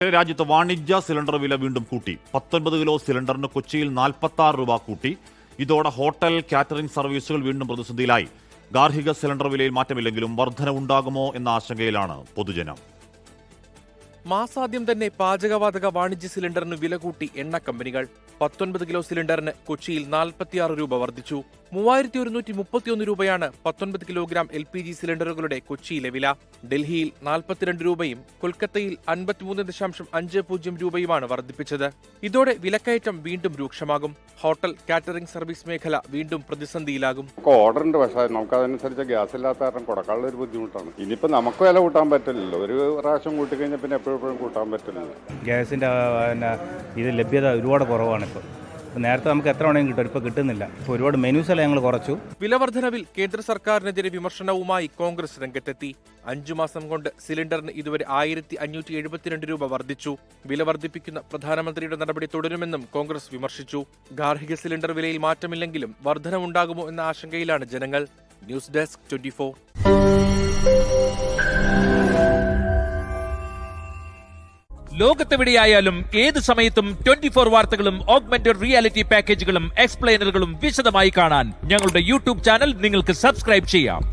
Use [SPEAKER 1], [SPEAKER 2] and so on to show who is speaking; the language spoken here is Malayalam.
[SPEAKER 1] രാജ്യത്ത് വാണിജ്യ സിലിണ്ടർ വില വീണ്ടും കൂട്ടി. 19 കിലോ സിലിണ്ടറിന് കൊച്ചിയിൽ 46 രൂപ കൂട്ടി. ഇതോടെ ഹോട്ടൽ കാറ്ററിംഗ് സർവീസുകൾ വീണ്ടും പ്രതിസന്ധിയിലായി. ഗാർഹിക സിലിണ്ടർ വിലയിൽ മാറ്റമില്ലെങ്കിലും വർധനവുണ്ടാകുമോ എന്ന ആശങ്കയിലാണ് പൊതുജനം.
[SPEAKER 2] മാസാദ്യം തന്നെ പാചകവാതക വാണിജ്യ സിലിണ്ടറിന് വില കൂട്ടി എണ്ണ കമ്പനികൾ. 19 കിലോ സിലിണ്ടറിന് കൊച്ചിയിൽ 46 രൂപ വർദ്ധിച്ചു. 3131 രൂപയാണ് 19 കിലോഗ്രാം LPG സിലിണ്ടറുകളുടെ കൊച്ചിയിലെ വില. ഡൽഹിയിൽ 42 രൂപയും കൊൽക്കത്തയിൽ 53.50 രൂപയുമാണ് വർദ്ധിപ്പിച്ചത്. ഇതോടെ വിലക്കയറ്റം വീണ്ടും രൂക്ഷമാകും. ഹോട്ടൽ കാറ്ററിംഗ് സർവീസ് മേഖല വീണ്ടും പ്രതിസന്ധിയിലാകും.
[SPEAKER 3] ഓർഡറുണ്ട്, പക്ഷേ നമുക്ക് അതനുസരിച്ച് ഗ്യാസ് ഇല്ലാത്ത കാരണം കൊടുക്കാനുള്ള ഒരു ബുദ്ധിമുട്ടാണ്. ഇനിയിപ്പോൾ നമുക്ക് വില കൂട്ടാൻ പറ്റില്ലല്ലോ. ഒരു പ്രാവശ്യം കൂട്ടിക്കഴിഞ്ഞാൽ പിന്നെ എപ്പോഴും കൂട്ടാൻ പറ്റില്ലല്ലോ.
[SPEAKER 4] ഗ്യാസിൻ്റെ ഇത് ലഭ്യത ഒരുപാട് കുറവാണ്. ഇപ്പോൾ നേരത്തെ നമുക്ക് എത്ര വേണമെങ്കിലും കിട്ടും, ഇപ്പോൾ കിട്ടുന്നില്ല. ഇപ്പോൾ ഒരുപാട് മെനൂസെല്ലാം ഞങ്ങൾ കുറച്ചു.
[SPEAKER 2] വിലവർദ്ധനവിൽ കേന്ദ്ര സർക്കാരിനെതിരെ വിമർശനവുമായി കോൺഗ്രസ് രംഗത്തെത്തി. 5 മാസം കൊണ്ട് സിലിണ്ടറിന് ഇതുവരെ 1572 രൂപ വർദ്ധിച്ചു. വില വർദ്ധിപ്പിക്കുന്ന പ്രധാനമന്ത്രിയുടെ നടപടി തുടരുമെന്നും കോൺഗ്രസ് വിമർശിച്ചു. ഗാർഹിക സിലിണ്ടർ വിലയിൽ മാറ്റമില്ലെങ്കിലും വർധനവുണ്ടാകുമോ എന്ന ആശങ്കയിലാണ് ജനങ്ങൾ. News desk 24.
[SPEAKER 5] ലോകത്തെവിടെയായാലും ഏത് സമയത്തും 24 വാർത്തകളും ഓഗ്മെന്റഡ് റിയാലിറ്റി പാക്കേജുകളും എക്സ്പ്ലെയിനറുകളും വിശദമായി കാണാൻ ഞങ്ങളുടെ യൂട്യൂബ് ചാനൽ നിങ്ങൾക്ക് സബ്സ്ക്രൈബ് ചെയ്യാം.